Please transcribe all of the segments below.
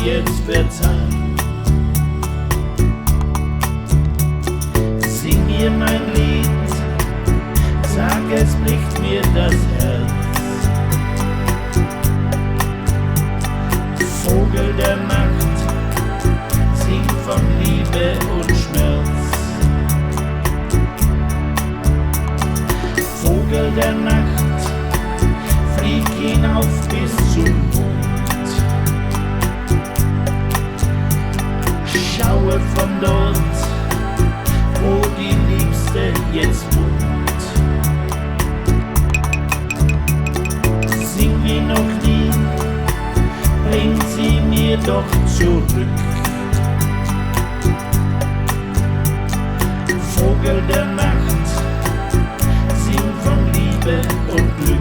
jetzt verzeihen. Sing mir mein Lied, sag, es bricht mir das Herz. Vogel der Nacht, sing von Liebe und Schmerz. Vogel der Nacht, flieg hinauf bis zum Mond. Schaue von dort, wo die Liebste jetzt wohnt. Sing wie noch nie, bring sie mir doch zurück. Vogel der Nacht, sing von Liebe und Glück.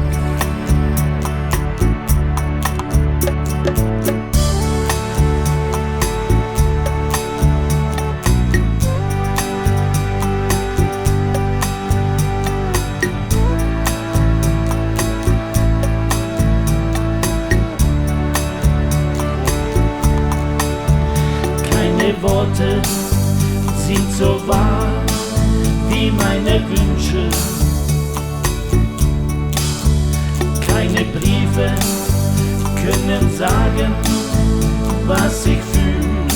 Keine Worte sind so wahr wie meine Wünsche. Keine Briefe können sagen, was ich fühle.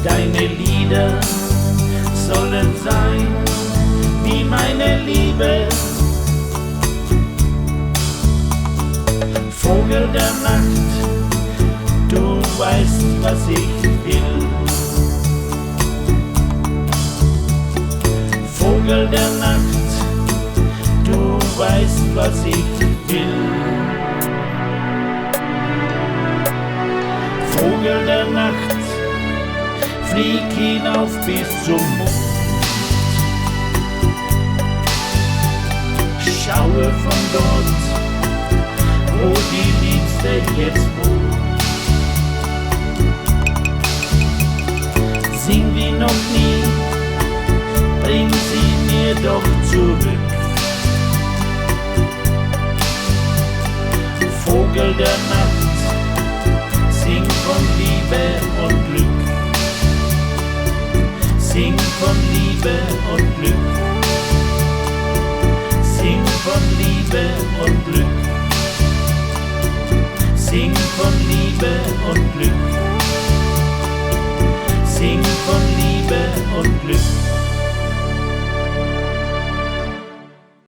Deine Lieder sollen sein wie meine Liebe. Vogel der Nacht, du weißt, was ich will. Vogel der Nacht, du weißt, was ich will. Vogel der Nacht, flieg hinauf bis zum Mond. Schaue von dort, wo die Liebste jetzt wohnt. Sing wie noch nie, bring sie mir doch zurück. Vogel der Nacht, sing von Liebe und Glück. Sing von Liebe und Glück. Sing von Liebe und Glück.